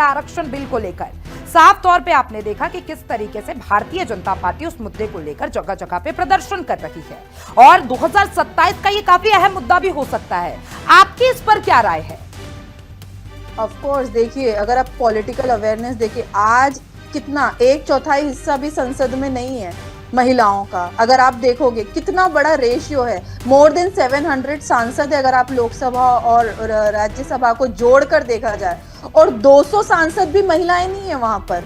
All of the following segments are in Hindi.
महिला आरक्षण बिल को लेकर साफ तौर पे आपने देखा कि किस तरीके से भारतीय जनता पार्टी उस मुद्दे को लेकर जगह जगह पे प्रदर्शन कर रही है और 2027 का ये काफी अहम मुद्दा भी हो सकता है। आपकी इस पर क्या राय है? ऑफ कोर्स, देखिए, अगर आप पॉलिटिकल अवेयरनेस देखिए, आज कितना 1/4 हिस्सा भी संसद में नहीं है महिलाओं का। अगर आप देखोगे कितना बड़ा रेशियो है, मोर देन 700 सांसद है अगर आप लोकसभा और राज्यसभा को जोड़कर देखा जाए, और 200 सांसद भी महिलाएं नहीं है वहां पर।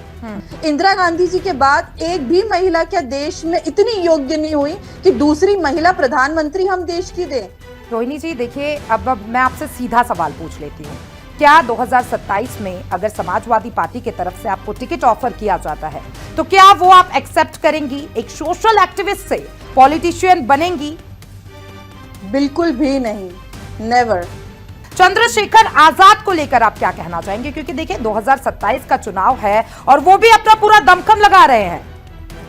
इंदिरा गांधी जी के बाद एक भी महिला क्या देश में इतनी योग्य नहीं हुई कि दूसरी महिला प्रधानमंत्री हम देश की दें। रोहिणी जी देखिए, अब मैं आपसे सीधा सवाल पूछ लेती हूँ, क्या 2027 में अगर समाजवादी पार्टी की तरफ से आपको टिकट ऑफर किया जाता है तो क्या वो आप एक्सेप्ट करेंगी? एक सोशल एक्टिविस्ट से पॉलिटिशियन बनेंगी? बिल्कुल भी नहीं, नेवर। चंद्रशेखर आजाद को लेकर आप क्या कहना चाहेंगे? क्योंकि देखिए 2027 का चुनाव है और वो भी अपना पूरा दमखम लगा रहे हैं।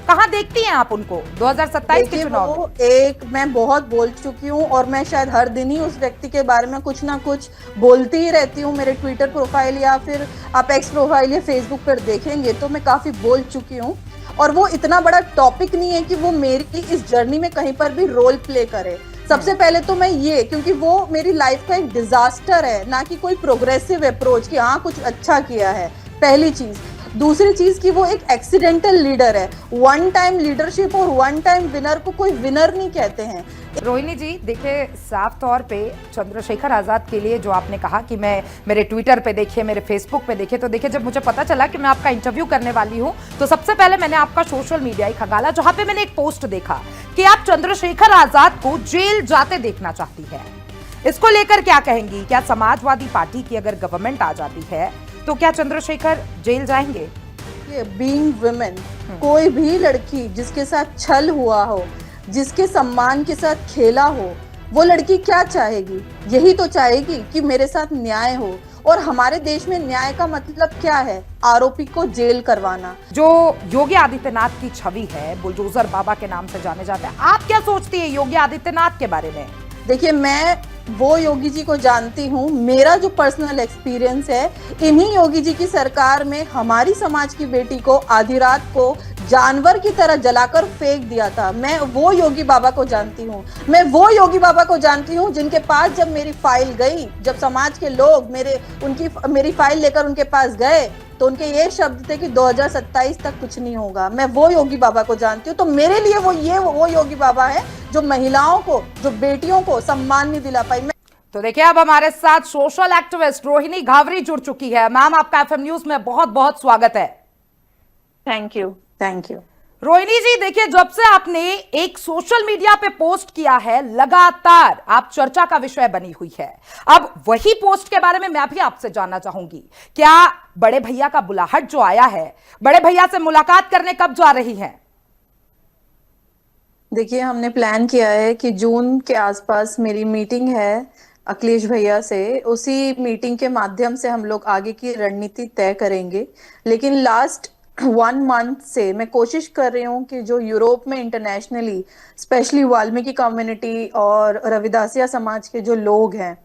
कहां देखती हैं आप उनको 2027 के चुनाव में? एक मैं बहुत बोल चुकी हूँ और मैं शायद हर दिन ही उस व्यक्ति के बारे में कुछ ना कुछ बोलती ही रहती हूँ। मेरे ट्विटर प्रोफाइल या फिर आप एक्स प्रोफाइल या फेसबुक पर देखेंगे तो मैं काफी बोल चुकी हूँ, और वो इतना बड़ा टॉपिक नहीं है कि वो मेरी इस जर्नी में कहीं पर भी रोल प्ले करे। सबसे पहले तो मैं ये, क्योंकि वो मेरी लाइफ का एक डिजास्टर है, ना कि कोई प्रोग्रेसिव अप्रोच कि हाँ कुछ अच्छा किया है, पहली चीज। दूसरी चीज कि वो एक एक्सीडेंटल लीडर है। वन टाइम लीडरशिप और वन टाइम विनर को कोई विनर नहीं कहते हैं। रोहिणी जी देखिए, साफ तौर पे चंद्रशेखर आजाद के लिए जो आपने कहा कि मैं मेरे ट्विटर पे देखिए, मेरे फेसबुक पे देखिए, तो देखिए जब मुझे पता चला कि मैं आपका इंटरव्यू करने वाली हूं तो सबसे पहले मैंने आपका सोशल मीडिया ही खंगाला, जहां पे मैंने एक पोस्ट देखा कि आप चंद्रशेखर आजाद को जेल जाते देखना चाहती है। इसको लेकर क्या कहेंगी? क्या समाजवादी पार्टी की अगर गवर्नमेंट आ जाती है तो क्या चंद्रशेखर जेल जाएंगे? बीइंग वुमेन, कोई भी लड़की जिसके साथ छल हुआ हो, जिसके सम्मान के साथ खेला हो, वो लड़की क्या चाहेगी? यही तो चाहेगी कि मेरे साथ न्याय हो। और हमारे देश में न्याय का मतलब क्या है? आरोपी को जेल करवाना। जो योगी आदित्यनाथ की छवि है, बुलडोजर बाबा के नाम से जाने जाते हैं, आप क्या सोचती है योगी आदित्यनाथ के बारे में? देखिए, मैं वो योगी जी को जानती हूँ। मेरा जो पर्सनल एक्सपीरियंस है, इन्हीं योगी जी की सरकार में हमारी समाज की बेटी को आधी रात को जानवर की तरह जलाकर फेंक दिया था। मैं वो योगी बाबा को जानती हूँ। मैं वो योगी बाबा को जानती हूँ जिनके पास जब मेरी फाइल गई, जब समाज के लोग मेरी फाइल लेकर उनके पास गए तो उनके ये शब्द थे कि 2027 तक कुछ नहीं होगा। मैं वो योगी बाबा को जानती हूँ। तो मेरे लिए वो योगी बाबा है जो महिलाओं को, जो बेटियों को सम्मान नहीं दिला पाई। तो देखिए, अब हमारे साथ सोशल एक्टिविस्ट रोहिणी घावरी जुड़ चुकी है। मैम, आपका एफएम न्यूज में बहुत बहुत स्वागत है। Thank you. Thank you. Rohini ji देखिए, जब से आपने एक सोशल मीडिया पे पोस्ट किया है, लगातार आप चर्चा का विषय बनी हुई है। अब वही पोस्ट के बारे में मैं भी आपसे जानना चाहूंगी, क्या बड़े भैया का बुलाहट जो आया है, बड़े भैया से मुलाकात करने कब जा रही हैं? देखिए, हमने प्लान किया है कि जून के आसपास मेरी मीटिंग है अखिलेश भैया से। उसी मीटिंग के माध्यम से हम लोग आगे की रणनीति तय करेंगे। लेकिन लास्ट 1 मंथ से मैं कोशिश कर रही हूँ कि जो यूरोप में इंटरनेशनली, स्पेशली वाल्मीकि कम्युनिटी और रविदासिया समाज के जो लोग हैं,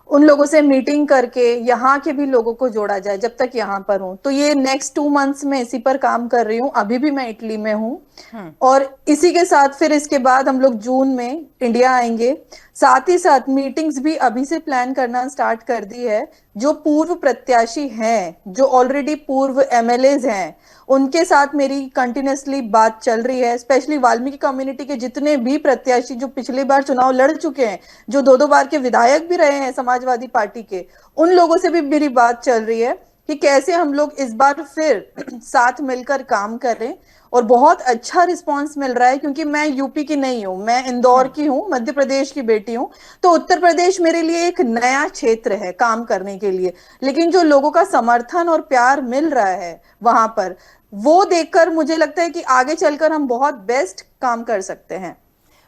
उन लोगों से मीटिंग करके यहाँ के भी लोगों को जोड़ा जाए जब तक यहाँ पर हूँ। तो ये नेक्स्ट 2 मंथ्स में इसी पर काम कर रही हूँ। अभी भी मैं इटली में हूँ और इसी के साथ फिर इसके बाद हम लोग जून में इंडिया आएंगे। साथ ही साथ मीटिंग्स भी अभी से प्लान करना स्टार्ट कर दी है। जो पूर्व प्रत्याशी हैं, जो ऑलरेडी पूर्व एमएलएज हैं, उनके साथ मेरी कंटिन्यूसली बात चल रही है। स्पेशली वाल्मीकि कम्युनिटी के जितने भी प्रत्याशी जो पिछली बार चुनाव लड़ चुके हैं, जो 2-2 बार के विधायक भी रहे हैं समाजवादी पार्टी के, उन लोगों से भी मेरी बात चल रही है कि कैसे हम लोग इस बार फिर साथ मिलकर काम करें। और बहुत अच्छा रिस्पांस मिल रहा है, क्योंकि मैं यूपी की नहीं हूँ, मैं इंदौर की हूँ, मध्य प्रदेश की बेटी हूँ। तो उत्तर प्रदेश मेरे लिए एक नया क्षेत्र है काम करने के लिए। लेकिन जो लोगों का समर्थन और प्यार मिल रहा है वहां पर, वो देखकर मुझे लगता है कि आगे चलकर हम बहुत बेस्ट काम कर सकते हैं।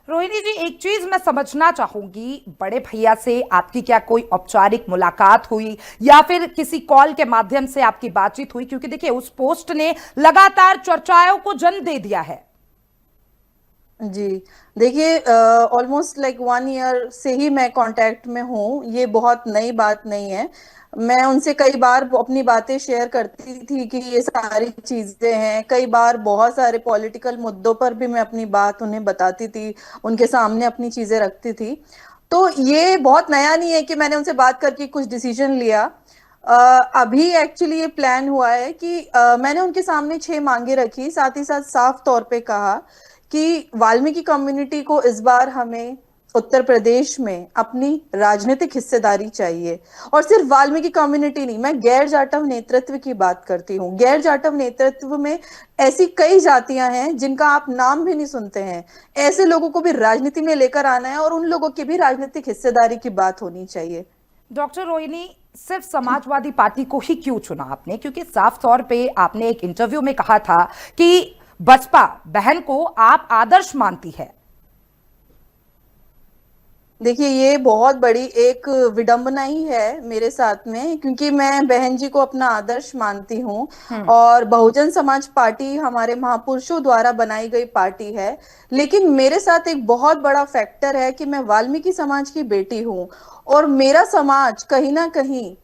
रोहिणी जी, एक चीज मैं समझना चाहूंगी, बड़े भैया से आपकी क्या कोई औपचारिक मुलाकात हुई या फिर किसी कॉल के माध्यम से आपकी बातचीत हुई? क्योंकि देखिए, उस पोस्ट ने लगातार चर्चाओं को जन्म दे दिया है। जी, देखिए ऑलमोस्ट लाइक 1 ईयर से ही मैं कांटेक्ट में हूँ। ये बहुत नई बात नहीं है। मैं उनसे कई बार अपनी बातें शेयर करती थी कि ये सारी चीजें हैं। कई बार बहुत सारे पॉलिटिकल मुद्दों पर भी मैं अपनी बात उन्हें बताती थी, उनके सामने अपनी चीजें रखती थी। तो ये बहुत नया नहीं है कि मैंने उनसे बात करके कुछ डिसीजन लिया। अ, अभी एक्चुअली ये प्लान हुआ है कि मैंने उनके सामने 6 मांगे रखी, साथ ही साथ साफ तौर पे कहा कि वाल्मीकि कम्युनिटी को इस बार हमें उत्तर प्रदेश में अपनी राजनीतिक हिस्सेदारी चाहिए। और सिर्फ वाल्मीकि कम्युनिटी नहीं, मैं गैर जाटव नेतृत्व की बात करती हूँ। गैर जाटव नेतृत्व में ऐसी कई जातियां हैं जिनका आप नाम भी नहीं सुनते हैं। ऐसे लोगों को भी राजनीति में लेकर आना है और उन लोगों की भी राजनीतिक हिस्सेदारी की बात होनी चाहिए। डॉक्टर रोहिणी, सिर्फ समाजवादी पार्टी को ही क्यों चुना आपने? क्योंकि साफ तौर पे आपने एक इंटरव्यू में कहा था कि बसपा बहन को आप आदर्श मानती है। देखिए, ये बहुत बड़ी एक विडंबना ही है मेरे साथ में, क्योंकि मैं बहन जी को अपना आदर्श मानती हूँ। और बहुजन समाज पार्टी हमारे महापुरुषों द्वारा बनाई गई पार्टी है। लेकिन मेरे साथ एक बहुत बड़ा फैक्टर है कि मैं वाल्मीकि समाज की बेटी हूँ। और मेरा समाज कहीं ना कहीं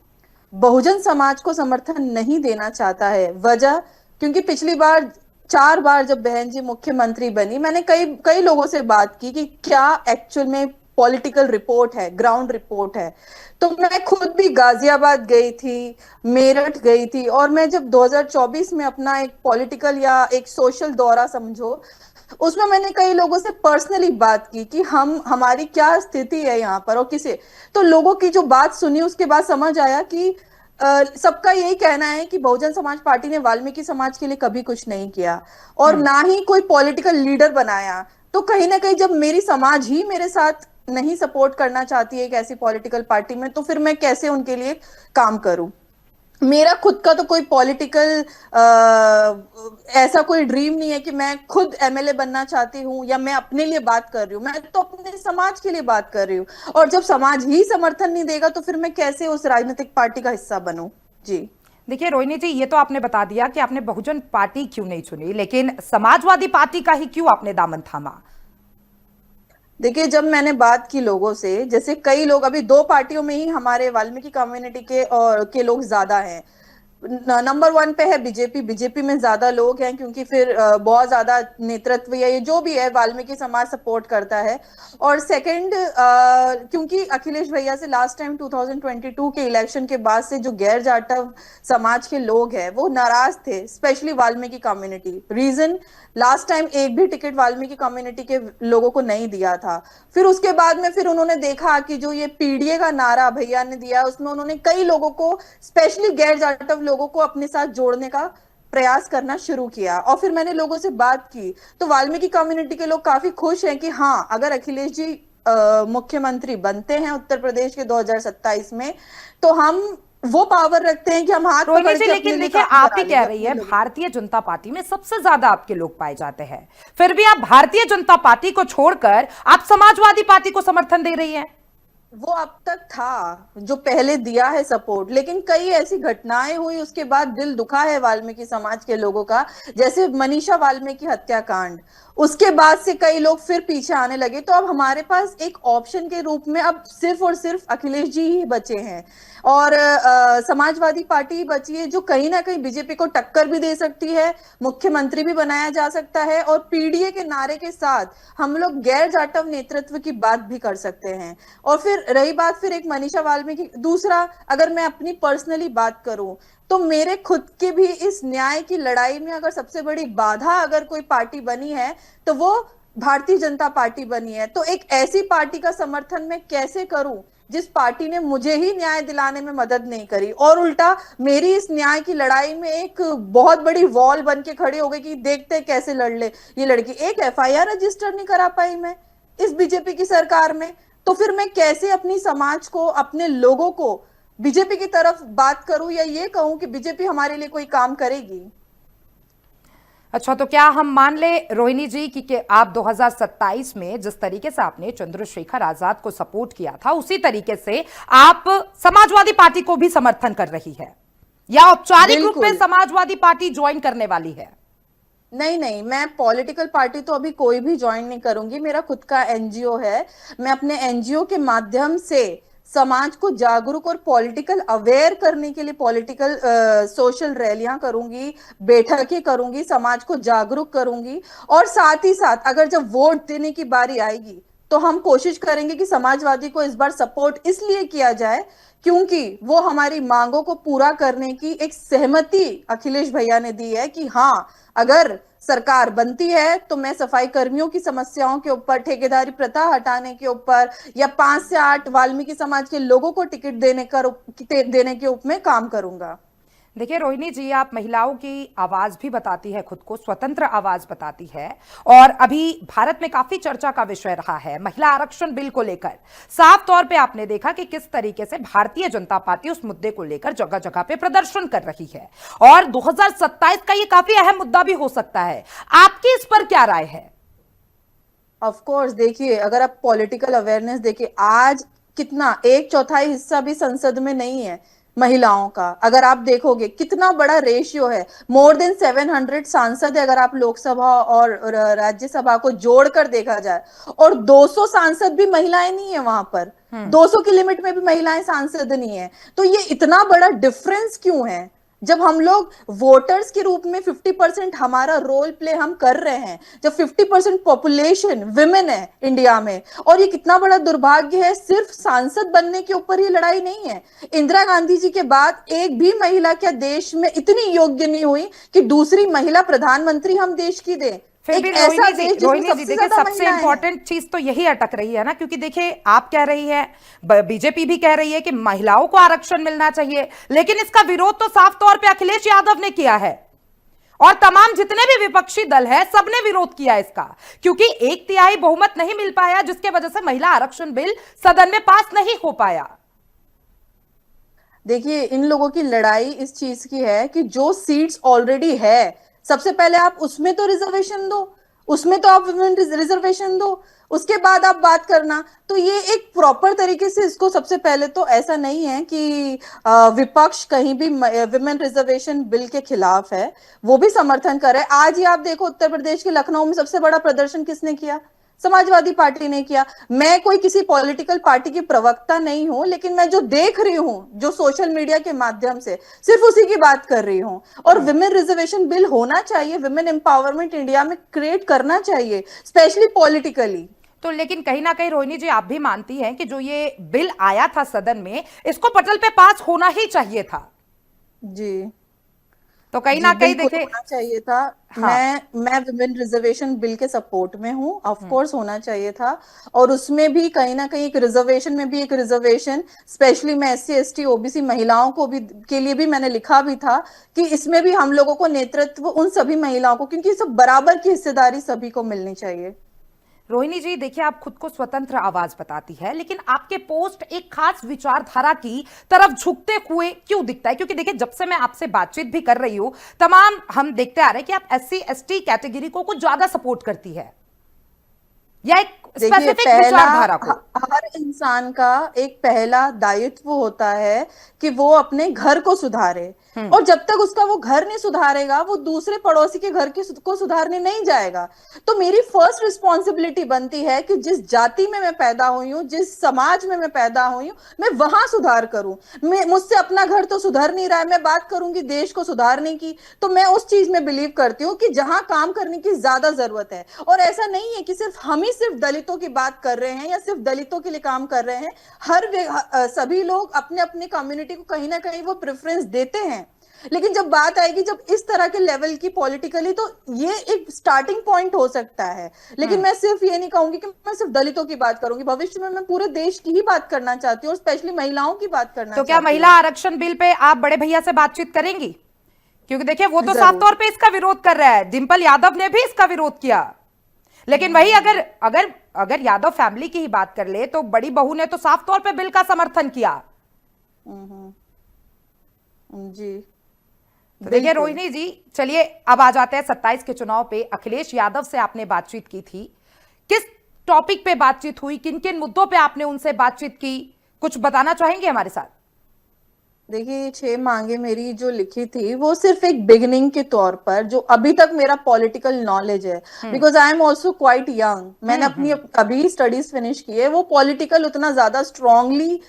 बहुजन समाज को समर्थन नहीं देना चाहता है। वजह, क्योंकि पिछली बार 4 बार जब बहन जी मुख्यमंत्री बनी, मैंने कई कई लोगों से बात की कि क्या एक्चुअल में पॉलिटिकल रिपोर्ट है, ग्राउंड रिपोर्ट है। तो मैं खुद भी गाजियाबाद गई थी, मेरठ गई थी, और मैं जब 2024 में अपना एक पॉलिटिकल या एक सोशल दौरा समझो, उसमें मैंने कई लोगों से पर्सनली बात की कि हम हमारी क्या स्थिति है यहाँ पर और किसे। तो लोगों की जो बात सुनी, उसके बाद समझ आया कि सबका यही कहना है कि बहुजन समाज पार्टी ने वाल्मीकि समाज के लिए कभी कुछ नहीं किया और ना ही कोई पॉलिटिकल लीडर बनाया। तो कहीं ना कहीं जब मेरी समाज ही मेरे साथ नहीं सपोर्ट करना चाहती है एक ऐसी पॉलिटिकल पार्टी में, तो फिर मैं कैसे उनके लिए काम करूं। मेरा खुद का तो कोई पॉलिटिकल ऐसा कोई ड्रीम नहीं है कि मैं खुद एमएलए बनना चाहती हूँ या मैं अपने लिए बात कर रही हूँ। मैं तो अपने समाज के लिए बात कर रही हूँ। और जब समाज ही समर्थन नहीं देगा तो फिर मैं कैसे उस राजनीतिक पार्टी का हिस्सा बनूं। जी, देखिए रोहिणी जी, ये तो आपने बता दिया कि आपने बहुजन पार्टी क्यों नहीं चुनी, लेकिन समाजवादी पार्टी का ही क्यों आपने दामन थामा? देखिए, जब मैंने बात की लोगों से, जैसे कई लोग, अभी 2 पार्टियों में ही हमारे वाल्मीकि कम्युनिटी के और के लोग ज्यादा हैं। नंबर 1 पे है बीजेपी। बीजेपी में ज्यादा लोग हैं क्योंकि फिर बहुत ज्यादा नेतृत्व या ये जो भी है वाल्मीकि समाज सपोर्ट करता है। और सेकंड, क्योंकि अखिलेश भैया से लास्ट टाइम 2022 के इलेक्शन के बाद से जो गैर जाटव समाज के लोग हैं वो नाराज थे, specially Valmiki community. Reason, last time एक भी टिकट वाल्मीकि कम्युनिटी के लोगों को नहीं दिया था। फिर उसके बाद में फिर उन्होंने देखा कि जो ये पीडीए का नारा भैया ने दिया, उसमें उन्होंने कई लोगों को, स्पेशली गैर जाटव लोगों को अपने साथ जोड़ने का प्रयास करना शुरू किया। और फिर मैंने लोगों से बात की तो वाल्मीकि कम्युनिटी के लोग काफी खुश हैं कि हाँ, अगर अखिलेश जी मुख्यमंत्री बनते हैं उत्तर प्रदेश के 2027 में, तो हम वो पावर रखते हैं कि हम हाथ रोहिणी पकड़ जी, के अपने लेकिन लिए देखिए, काम आप करा ही कह लेंगे रही अपने है लोगों। भारतीय जनता पार्टी में सबसे ज्यादा आपके लोग पाए जाते हैं, फिर भी आप भारतीय जनता पार्टी को छोड़कर आप समाजवादी पार्टी को समर्थन दे रही हैं। वो अब तक था जो पहले दिया है सपोर्ट, लेकिन कई ऐसी घटनाएं हुई उसके बाद दिल दुखा है वाल्मीकि समाज के लोगों का। जैसे मनीषा वाल्मीकि हत्याकांड, उसके बाद से कई लोग फिर पीछे आने लगे। तो अब हमारे पास एक ऑप्शन के रूप में अब सिर्फ और सिर्फ अखिलेश जी ही बचे हैं और समाजवादी पार्टी ही बची है जो कहीं ना कहीं बीजेपी को टक्कर भी दे सकती है, मुख्यमंत्री भी बनाया जा सकता है और पीडीए के नारे के साथ हम लोग गैर जाटव नेतृत्व की बात भी कर सकते हैं। और फिर रही बात फिर एक मनीषा वाल्मीकि, दूसरा अगर मैं अपनी पर्सनली बात करूं तो मेरे खुद के भी इस न्याय की लड़ाई में अगर सबसे बड़ी बाधा अगर कोई पार्टी बनी है तो वो भारतीय जनता पार्टी बनी है। तो एक ऐसी पार्टी का समर्थन मैं कैसे करूं जिस पार्टी ने मुझे ही न्याय दिलाने में मदद नहीं करी और उल्टा मेरी इस न्याय की लड़ाई में एक बहुत बड़ी वॉल बन के खड़ी हो गई कि देखते कैसे लड़ ले ये लड़की। एक एफआईआर रजिस्टर नहीं करा पाई मैं इस बीजेपी की सरकार में, तो फिर मैं कैसे अपनी समाज को, अपने लोगों को बीजेपी की तरफ बात करूं या ये कहूं कि बीजेपी हमारे लिए कोई काम करेगी। अच्छा, तो क्या हम मान ले रोहिणी जी कि आप 2027 में जिस तरीके से आपने चंद्रशेखर आजाद को सपोर्ट किया था उसी तरीके से आप समाजवादी पार्टी को भी समर्थन कर रही है या औपचारिक रूप में बिल्कुल, समाजवादी पार्टी ज्वाइन करने वाली है? नहीं नहीं, मैं पॉलिटिकल पार्टी तो अभी कोई भी ज्वाइन नहीं करूंगी। मेरा खुद का एनजीओ है। मैं अपने एनजीओ के माध्यम से समाज को जागरूक और पॉलिटिकल अवेयर करने के लिए पॉलिटिकल सोशल रैलियां करूंगी, बैठकें करूंगी, समाज को जागरूक करूंगी। और साथ ही साथ अगर जब वोट देने की बारी आएगी तो हम कोशिश करेंगे कि समाजवादी को इस बार सपोर्ट इसलिए किया जाए क्योंकि वो हमारी मांगों को पूरा करने की एक सहमति अखिलेश भैया ने दी है कि हाँ, अगर सरकार बनती है तो मैं सफाई कर्मियों की समस्याओं के ऊपर, ठेकेदारी प्रथा हटाने के ऊपर, या 5 से 8 वाल्मीकि समाज के लोगों को टिकट देने के ऊपर में काम करूंगा। देखिए रोहिणी जी, आप महिलाओं की आवाज भी बताती है, खुद को स्वतंत्र आवाज बताती है। और अभी भारत में काफी चर्चा का विषय रहा है महिला आरक्षण बिल को लेकर। साफ तौर पे आपने देखा कि किस तरीके से भारतीय जनता पार्टी उस मुद्दे को लेकर जगह जगह पे प्रदर्शन कर रही है, और 2027 का ये काफी अहम मुद्दा भी हो सकता है। आपकी इस पर क्या राय है? ऑफ कोर्स, देखिए अगर आप पॉलिटिकल अवेयरनेस देखिए, आज कितना 1/4 हिस्सा भी संसद में नहीं है महिलाओं का। अगर आप देखोगे कितना बड़ा रेशियो है, मोर देन 700 सांसद है अगर आप लोकसभा और राज्यसभा को जोड़कर देखा जाए, और 200 सांसद भी महिलाएं नहीं है वहां पर। 200 की लिमिट में भी महिलाएं सांसद नहीं है। तो ये इतना बड़ा डिफरेंस क्यों है? जब हम लोग वोटर्स के रूप में 50% हमारा रोल प्ले हम कर रहे हैं, जब 50% पॉपुलेशन विमेन है इंडिया में, और ये कितना बड़ा दुर्भाग्य है, सिर्फ सांसद बनने के ऊपर ये लड़ाई नहीं है। इंदिरा गांधी जी के बाद एक भी महिला क्या देश में इतनी योग्य नहीं हुई कि दूसरी महिला प्रधानमंत्री हम देश की दें। फिर भी एक ऐसा देश जिसमें रोहिणी जी सबसे देखिए, ज्यादा सबसे महिलाएं हैं। इंपॉर्टेंट चीज तो यही अटक रही है ना, क्योंकि देखिए आप कह रही है, बीजेपी भी कह रही है कि महिलाओं को आरक्षण मिलना चाहिए, लेकिन इसका विरोध तो साफ तौर पे अखिलेश यादव ने किया है, और तमाम जितने भी विपक्षी दल है सबने विरोध किया इसका, क्योंकि 1/3 बहुमत नहीं मिल पाया, जिसके वजह से महिला आरक्षण बिल सदन में पास नहीं हो पाया। देखिए इन लोगों की लड़ाई इस चीज की है कि जो सीट्स ऑलरेडी है, सबसे पहले आप उसमें तो रिजर्वेशन दो, उसमें तो आप रिजर्वेशन दो, उसके बाद आप बात करना। तो ये एक प्रॉपर तरीके से इसको, सबसे पहले तो ऐसा नहीं है कि विपक्ष कहीं भी विमेन रिजर्वेशन बिल के खिलाफ है, वो भी समर्थन कर रहे हैं। आज ही आप देखो उत्तर प्रदेश के लखनऊ में सबसे बड़ा प्रदर्शन किसने किया? समाजवादी पार्टी ने किया। मैं कोई किसी पॉलिटिकल पार्टी की प्रवक्ता नहीं हूं, लेकिन मैं जो देख रही हूं, जो सोशल मीडिया के माध्यम से, सिर्फ उसी की बात कर रही हूं। और विमेन रिजर्वेशन बिल होना चाहिए, विमेन एम्पावरमेंट इंडिया में क्रिएट करना चाहिए, स्पेशली पॉलिटिकली। तो लेकिन कहीं ना कहीं रोहिणी जी, आप भी मानती हैं कि जो ये बिल आया था सदन में, इसको पटल पे पास होना ही चाहिए था? जी तो कहीं जी, ना कहीं बिल्कुल देखिए। होना चाहिए था। हाँ। मैं विमेन रिजर्वेशन बिल के सपोर्ट में हूँ, ऑफ कोर्स होना चाहिए था। और उसमें भी कहीं ना कहीं एक रिजर्वेशन में भी एक रिजर्वेशन, स्पेशली मैं SC ST OBC महिलाओं को भी के लिए भी मैंने लिखा भी था कि इसमें भी हम लोगों को नेतृत्व, उन सभी महिलाओं को, क्योंकि सब बराबर की हिस्सेदारी सभी को मिलनी चाहिए। रोहिणी जी देखिए, आप खुद को स्वतंत्र आवाज बताती है, लेकिन आपके पोस्ट एक खास विचारधारा की तरफ झुकते हुए क्यों दिखता है? क्योंकि देखिए, जब से मैं आपसे बातचीत भी कर रही हूं, तमाम हम देखते आ रहे हैं कि आप SC ST कैटेगरी को कुछ ज्यादा सपोर्ट करती है, या एक देखिए स्पेसिफिक पहला, विचारधारा को। हर इंसान का एक पहला दायित्व होता है कि वो अपने घर को सुधारे, और जब तक उसका वो घर नहीं सुधारेगा, वो दूसरे पड़ोसी के घर को सुधारने नहीं जाएगा। तो मेरी फर्स्ट रिस्पॉन्सिबिलिटी बनती है कि जिस जाति में मैं पैदा हुई हूँ, जिस समाज में मैं पैदा हुई हूँ, मैं वहां सुधार करूं। मुझसे अपना घर तो सुधर नहीं रहा है, मैं बात करूंगी देश को सुधारने की, तो मैं उस चीज में बिलीव करती हूँ कि जहां काम करने की ज्यादा जरूरत है। और ऐसा नहीं है कि सिर्फ हम ही सिर्फ दलितों की बात कर रहे हैं या सिर्फ दलितों के लिए काम कर रहे हैं। सभी लोग अपने अपने कम्युनिटी को कहीं ना कहीं वो प्रेफरेंस देते हैं। लेकिन जब बात आएगी, जब इस तरह के लेवल की पॉलिटिकली, तो ये एक स्टार्टिंग पॉइंट हो सकता है। लेकिन मैं सिर्फ ये नहीं कहूंगी कि मैं सिर्फ दलितों की बात करूंगी, भविष्य में मैं पूरे देश की ही बात करना चाहती हूँ, और स्पेशली महिलाओं की बात करना तो चाहती क्या हूँ। महिला आरक्षण बिल पे आप बड़े भैया से बातचीत करेंगी? क्योंकि देखिए, वो तो साफ जरूर। तौर पे इसका विरोध कर रहा है, डिंपल यादव ने भी इसका विरोध किया। लेकिन वही अगर अगर अगर यादव फैमिली की ही बात कर ले, तो बड़ी बहू ने तो साफ तौर पे बिल का समर्थन किया। जी तो देखिए रोहिणी जी, चलिए अब आ जाते हैं 27 के चुनाव पे। अखिलेश यादव से आपने बातचीत की थी, किस टॉपिक पे बातचीत हुई, किन किन मुद्दों पे आपने उनसे बातचीत की, कुछ बताना चाहेंगे हमारे साथ? देखिए, ये 6 मांगे मेरी जो लिखी थी वो सिर्फ एक बिगिनिंग के तौर पर, जो अभी तक मेरा पॉलिटिकल नॉलेज है, because I am also quite young, मैंने अपनी अभी स्टडीज फिनिश की है, वो पॉलिटिकल उतना ज्यादा स्ट्रांगली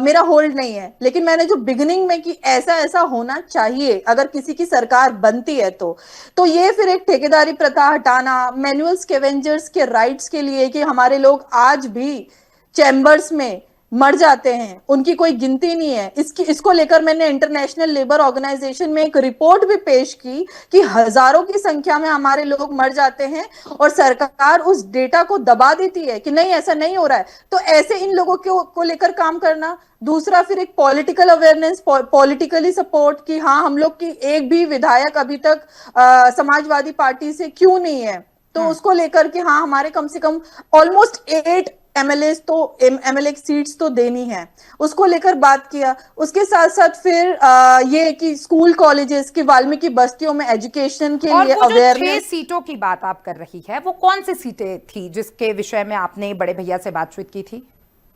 मेरा होल्ड नहीं है, लेकिन मैंने जो बिगिनिंग में कि ऐसा ऐसा होना चाहिए अगर किसी की सरकार बनती है तो ये फिर एक ठेकेदारी प्रथा हटाना, मैनुअल स्कैवेंजर्स के राइट्स के लिए कि हमारे लोग आज भी चैम्बर्स में मर जाते हैं, उनकी कोई गिनती नहीं है, इसको लेकर मैंने इंटरनेशनल लेबर ऑर्गेनाइजेशन में एक रिपोर्ट भी पेश की कि हजारों की संख्या में हमारे लोग मर जाते हैं और सरकार उस डेटा को दबा देती है कि नहीं ऐसा नहीं हो रहा है। तो ऐसे इन लोगों को लेकर काम करना। दूसरा फिर एक पॉलिटिकल अवेयरनेस, पॉलिटिकली सपोर्ट कि हाँ हम लोग की एक भी विधायक अभी तक समाजवादी पार्टी से क्यों नहीं है, तो उसको लेकर कि हाँ हमारे कम से कम ऑलमोस्ट 8 एमएलए सीट्स तो देनी है, उसको लेकर बात किया। उसके साथ साथ फिर ये कि स्कूल कॉलेजेस की वाल्मीकि बस्तियों में एजुकेशन के और लिए वो जो 6 अवेयरनेस। सीटों की बात आप कर रही है वो कौन सी सीटें थी जिसके विषय में आपने बड़े भैया से बातचीत की थी?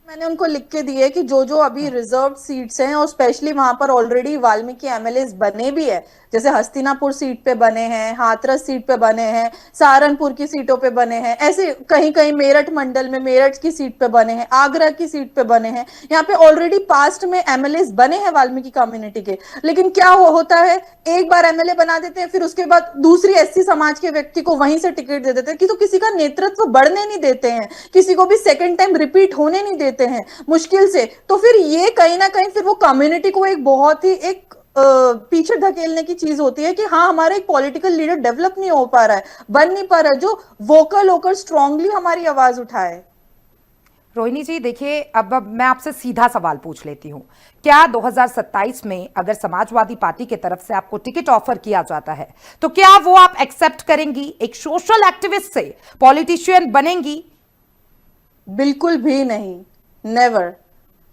मैंने उनको लिख के दिए कि जो अभी रिजर्व सीट्स हैं और स्पेशली वहां पर ऑलरेडी वाल्मीकि एमएलए बने भी है, जैसे हस्तिनापुर सीट पे बने हैं, हाथरस सीट पे बने हैं, सहारनपुर की सीटों पे बने हैं, ऐसे कहीं कहीं मेरठ मंडल में मेरठ की सीट पे बने हैं, आगरा की सीट पे बने हैं, यहाँ पे ऑलरेडी पास्ट में एमएलए बने हैं वाल्मीकि कम्युनिटी के। लेकिन क्या होता है, एक बार एमएलए बना देते हैं, फिर उसके बाद दूसरी एससी समाज के व्यक्ति को वहीं से टिकट दे देते हैं कि तो किसी का नेतृत्व बढ़ने नहीं देते हैं, किसी को भी सेकंड टाइम रिपीट होने नहीं देते हैं मुश्किल से। तो फिर ये कहीं ना कहीं फिर वो कम्युनिटी को एक बहुत ही एक पीछे धकेलने की चीज होती है कि हाँ हमारा एक पॉलिटिकल लीडर डेवलप नहीं हो पा रहा है, बन नहीं पा रहा है जो वोकल होकर स्ट्रांगली हमारी आवाज उठाए। रोहिणी जी देखिए, अब मैं आपसे सीधा सवाल पूछ लेती हूं, क्या 2027 में अगर समाजवादी पार्टी की तरफ से आपको टिकट ऑफर किया जाता है तो क्या वो आप एक्सेप्ट करेंगी? एक सोशल एक्टिविस्ट से पॉलिटिशियन बनेंगी? बिल्कुल भी नहीं, नेवर,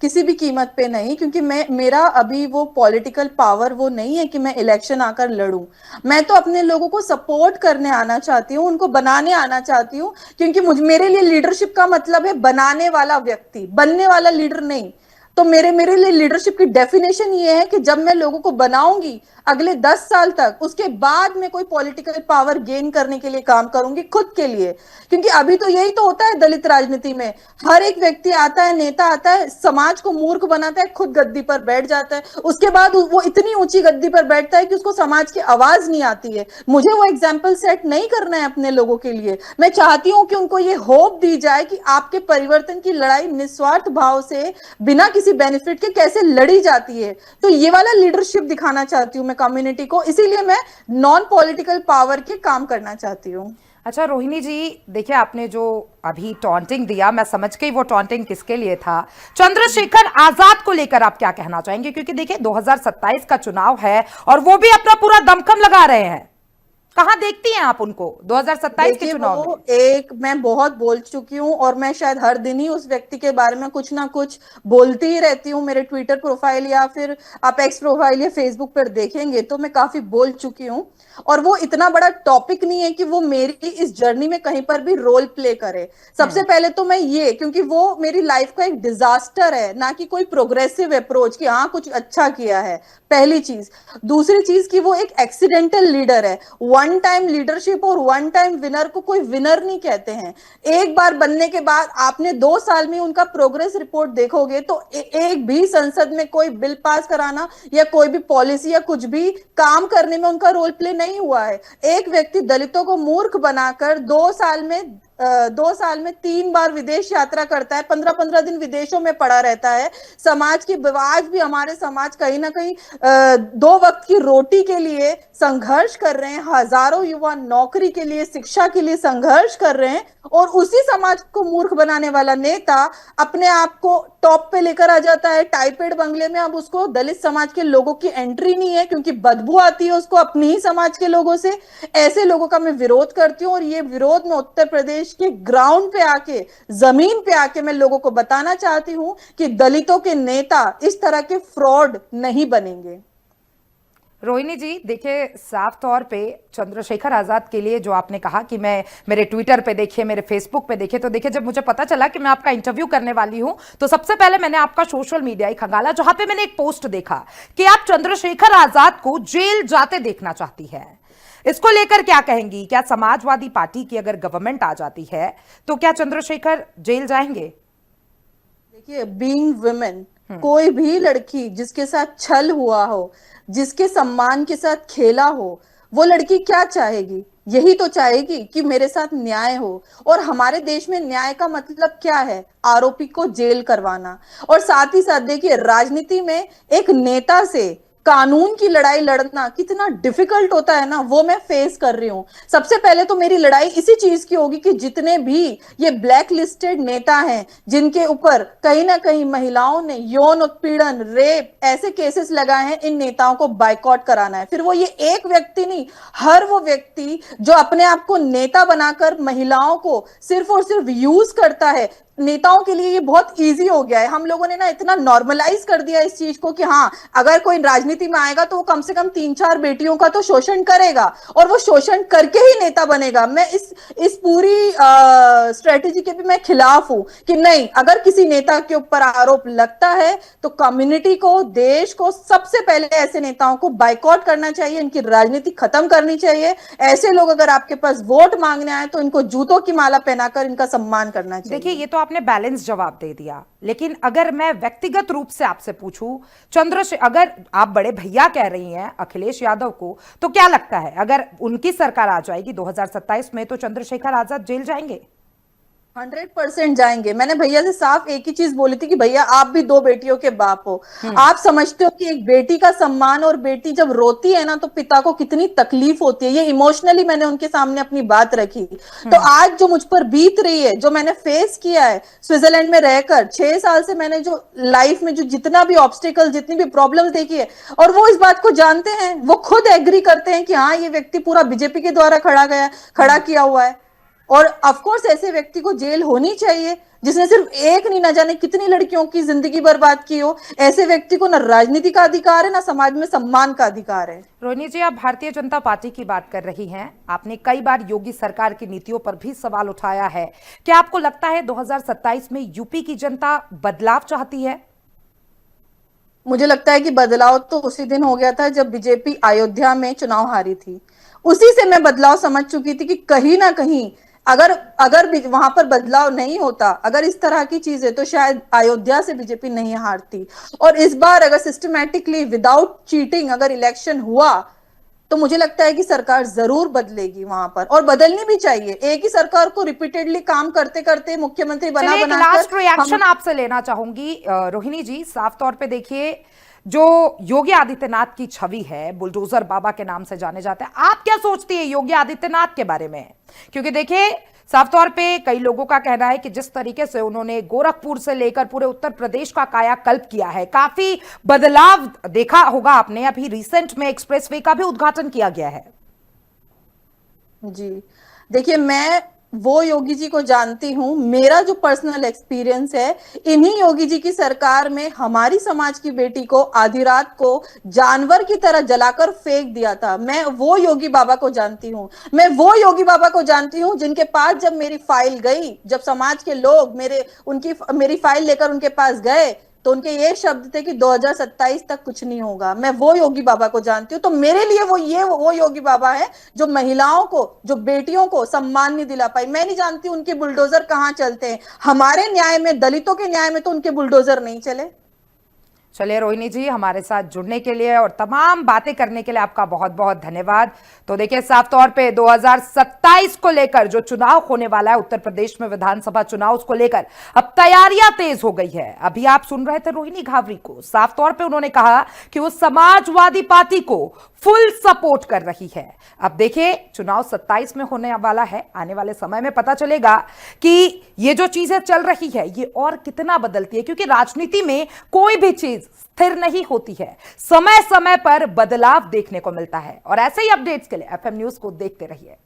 किसी भी कीमत पे नहीं, क्योंकि मेरा अभी वो पॉलिटिकल पावर वो नहीं है कि मैं इलेक्शन आकर लड़ूं। मैं तो अपने लोगों को सपोर्ट करने आना चाहती हूँ, उनको बनाने आना चाहती हूँ, क्योंकि मेरे लिए लीडरशिप का मतलब है बनाने वाला व्यक्ति, बनने वाला लीडर नहीं। तो मेरे लिए लीडरशिप की डेफिनेशन ये है कि जब मैं लोगों को बनाऊंगी अगले 10 साल तक, उसके बाद मैं कोई पॉलिटिकल पावर गेन करने के लिए काम करूंगी खुद के लिए। क्योंकि अभी तो यही तो होता है दलित राजनीति में, हर एक व्यक्ति आता है, नेता आता है, समाज को मूर्ख बनाता है, खुद गद्दी पर बैठ जाता है, उसके बाद वो इतनी ऊंची गद्दी पर बैठता है कि उसको समाज की आवाज नहीं आती है। मुझे वो एग्जाम्पल सेट नहीं करना है अपने लोगों के लिए। मैं चाहती हूं कि उनको ये होप दी जाए कि आपके परिवर्तन की लड़ाई निस्वार्थ भाव से बिना किसी बेनिफिट के कैसे लड़ी जाती है। तो ये वाला लीडरशिप दिखाना चाहती हूँ मैं कम्युनिटी को, इसीलिए मैं नॉन पॉलिटिकल पावर के काम करना चाहती हूँ। अच्छा रोहिणी जी देखिए, आपने जो अभी टॉन्टिंग दिया, मैं समझ गई वो टॉन्टिंग किसके लिए था। चंद्रशेखर आजाद को लेकर आप क्या कहना चाहेंगे? क्योंकि देखिए 2027 का चुनाव है और वो भी अपना पूरा दमखम लगा रहे हैं, कहां देखती हैं आप उनको 2027 के चुनाव में? मैं बहुत बोल चुकी हूँ और मैं शायद हर दिन ही उस व्यक्ति के बारे में कुछ ना कुछ बोलती ही रहती हूँ। मेरे ट्विटर प्रोफाइल या फिर आप एक्स प्रोफाइल या फेसबुक पर देखेंगे तो मैं काफी बोल चुकी हूँ, और वो इतना बड़ा टॉपिक नहीं है कि वो मेरी इस जर्नी में कहीं पर भी रोल प्ले करे। सबसे पहले तो मैं ये, क्योंकि वो मेरी लाइफ का एक डिजास्टर है, ना कि कोई प्रोग्रेसिव अप्रोच कि हाँ कुछ अच्छा किया है, पहली चीज। दूसरी चीज कि वो एक एक्सीडेंटल लीडर है। वन टाइम लीडरशिप और वन टाइम विनर को कोई विनर नहीं कहते हैं। एक बार बनने के बाद आपने 2 साल में उनका प्रोग्रेस रिपोर्ट देखोगे तो एक भी संसद में कोई बिल पास कराना या कोई भी पॉलिसी या कुछ भी काम करने में उनका रोल प्ले नहीं हुआ है। एक व्यक्ति दलितों को मूर्ख बनाकर 2 साल में 3 बार विदेश यात्रा करता है, 15-15 दिन विदेशों में पड़ा रहता है। समाज की आज भी हमारे समाज कहीं ना कहीं 2 वक्त की रोटी के लिए संघर्ष कर रहे हैं, हजारों युवा नौकरी के लिए, शिक्षा के लिए संघर्ष कर रहे हैं, और उसी समाज को मूर्ख बनाने वाला नेता अपने आप को टॉप पे लेकर आ जाता है टाइपेड बंगले में। अब उसको दलित समाज के लोगों की एंट्री नहीं है क्योंकि बदबू आती है उसको अपनी ही समाज के लोगों से। ऐसे लोगों का मैं विरोध करती हूँ, और ये विरोध में उत्तर प्रदेश के ग्राउंड पे आके, जमीन पे आके मैं लोगों को बताना चाहती हूँ कि दलितों के नेता इस तरह के फ्रॉड नहीं बनेंगे। रोहिणी जी, देखिए साफ तौर पे चंद्रशेखर आजाद के लिए जो आपने कहा कि मैं मेरे ट्विटर पे देखिए, मेरे फेसबुक पे देखिए, तो देखिए जब मुझे पता चला कि मैं आपका इंटरव्यू करने वाली हूं तो सबसे पहले मैंने आपका सोशल मीडिया ही खंगाला, जहां पे मैंने एक पोस्ट देखा कि आप चंद्रशेखर आजाद को जेल जाते देखना चाहती है। इसको लेकर क्या कहेंगी? क्या समाजवादी पार्टी की अगर गवर्नमेंट आ जाती है तो क्या चंद्रशेखर जेल जाएंगे? देखिए, बीइंग वुमेन, कोई भी लड़की जिसके साथ छल हुआ हो, जिसके सम्मान के साथ खेला हो, वो लड़की क्या चाहेगी? यही तो चाहेगी कि मेरे साथ न्याय हो। और हमारे देश में न्याय का मतलब क्या है? आरोपी को जेल करवाना। और साथ ही साथ देखिए, राजनीति में एक नेता से कानून की लड़ाई लड़ना कितना डिफिकल्ट होता है ना, वो मैं फेस कर रही हूं। सबसे पहले तो मेरी लड़ाई इसी चीज की होगी कि जितने भी ये ब्लैक लिस्टेड नेता हैं, जिनके ऊपर कहीं ना कहीं महिलाओं ने यौन उत्पीड़न, रेप ऐसे केसेस लगाए हैं, इन नेताओं को बाइकॉट कराना है। फिर वो ये एक व्यक्ति नहीं, हर वो व्यक्ति जो अपने आप को नेता बनाकर महिलाओं को सिर्फ और सिर्फ यूज करता है। नेताओं के लिए ये बहुत इजी हो गया है। हम लोगों ने ना इतना नॉर्मलाइज कर दिया इस चीज को कि हाँ, अगर कोई राजनीति में आएगा तो वो कम से कम 3-4 बेटियों का तो शोषण करेगा और वो शोषण करके ही नेता बनेगा। मैं इस पूरी स्ट्रेटेजी के भी मैं खिलाफ हूं कि नहीं, अगर किसी नेता के ऊपर आरोप लगता है तो कम्युनिटी को, देश को सबसे पहले ऐसे नेताओं को बाइकॉट करना चाहिए, इनकी राजनीति खत्म करनी चाहिए। ऐसे लोग अगर आपके पास वोट मांगने आए तो इनको जूतों की माला पहनाकर इनका सम्मान करना चाहिए। देखिए, ये तो आपने बैलेंस जवाब दे दिया, लेकिन अगर मैं व्यक्तिगत रूप से आपसे पूछूं, अगर आप बड़े भैया कह रही हैं अखिलेश यादव को, तो क्या लगता है अगर उनकी सरकार आ जाएगी 2027 में तो चंद्रशेखर आजाद जेल जाएंगे? 100% जाएंगे। मैंने भैया से साफ एक ही चीज बोली थी कि भैया, आप भी 2 बेटियों के बाप हो। आप समझते हो कि एक बेटी का सम्मान, और बेटी जब रोती है ना तो पिता को कितनी तकलीफ होती है। ये इमोशनली मैंने उनके सामने अपनी बात रखी। तो आज जो मुझ पर बीत रही है, जो मैंने फेस किया है स्विट्जरलैंड में रहकर 6 साल से, मैंने जो लाइफ में जो जितना भी ऑब्स्टिकल, जितनी भी प्रॉब्लम देखी है, और वो इस बात को जानते हैं, वो खुद एग्री करते हैं कि हाँ, ये व्यक्ति पूरा बीजेपी के द्वारा खड़ा किया हुआ है। और ऑफ कोर्स ऐसे व्यक्ति को जेल होनी चाहिए, जिसने सिर्फ एक नहीं, ना जाने कितनी लड़कियों की जिंदगी बर्बाद की हो। ऐसे व्यक्ति को ना राजनीति का अधिकार है, ना समाज में सम्मान का अधिकार है। रोहिणी जी, आप भारतीय जनता पार्टी की बात कर रही हैं। आपने कई बार योगी सरकार की नीतियों पर भी सवाल उठाया है। क्या आपको लगता है 2027 में यूपी की जनता बदलाव चाहती है? मुझे लगता है कि बदलाव तो उसी दिन हो गया था जब बीजेपी अयोध्या में चुनाव हारी थी। उसी से मैं बदलाव समझ चुकी थी कि कहीं ना कहीं अगर अगर वहां पर बदलाव नहीं होता, अगर इस तरह की चीजें, तो शायद अयोध्या से बीजेपी नहीं हारती। और इस बार अगर सिस्टमैटिकली विदाउट चीटिंग अगर इलेक्शन हुआ तो मुझे लगता है कि सरकार जरूर बदलेगी वहां पर, और बदलनी भी चाहिए। एक ही सरकार को रिपीटेडली काम करते करते मुख्यमंत्री बना लास्ट रिएक्शन आपसे लेना चाहूंगी रोहिणी जी। साफ तौर पे देखिए, जो योगी आदित्यनाथ की छवि है, बुलडोजर बाबा के नाम से जाने जाते हैं, आप क्या सोचती है योगी आदित्यनाथ के बारे में? क्योंकि देखिए, साफ तौर पे कई लोगों का कहना है कि जिस तरीके से उन्होंने गोरखपुर से लेकर पूरे उत्तर प्रदेश का कायाकल्प किया है, काफी बदलाव देखा होगा आपने। अभी रिसेंट में एक्सप्रेसवे का भी उद्घाटन किया गया है। जी देखिए, मैं वो योगी जी को जानती हूँ। मेरा जो पर्सनल एक्सपीरियंस है, इन्हीं योगी जी की सरकार में हमारी समाज की बेटी को आधी रात को जानवर की तरह जलाकर फेंक दिया था। मैं वो योगी बाबा को जानती हूँ। मैं वो योगी बाबा को जानती हूँ जिनके पास जब मेरी फाइल गई, जब समाज के लोग मेरी फाइल लेकर उनके पास गए, तो उनके ये शब्द थे कि 2027 तक कुछ नहीं होगा। मैं वो योगी बाबा को जानती हूँ। तो मेरे लिए वो योगी बाबा है जो महिलाओं को, जो बेटियों को सम्मान नहीं दिला पाई। मैं नहीं जानती उनके बुलडोजर कहाँ चलते हैं। हमारे न्याय में, दलितों के न्याय में तो उनके बुलडोजर नहीं चले। चलिए रोहिणी जी, हमारे साथ जुड़ने के लिए और तमाम बातें करने के लिए आपका बहुत बहुत धन्यवाद। तो देखिए, साफ तौर पे 2027 को लेकर जो चुनाव होने वाला है उत्तर प्रदेश में, विधानसभा चुनाव, उसको लेकर अब तैयारियां तेज हो गई है। अभी आप सुन रहे थे रोहिणी घावरी को। साफ तौर पे उन्होंने कहा कि वो समाजवादी पार्टी को फुल सपोर्ट कर रही है। अब देखिए, चुनाव 27 में होने वाला है। आने वाले समय में पता चलेगा कि ये जो चीजें चल रही है ये और कितना बदलती है, क्योंकि राजनीति में कोई भी चीज स्थिर नहीं होती है। समय समय पर बदलाव देखने को मिलता है। और ऐसे ही अपडेट्स के लिए एफएम न्यूज को देखते रहिए।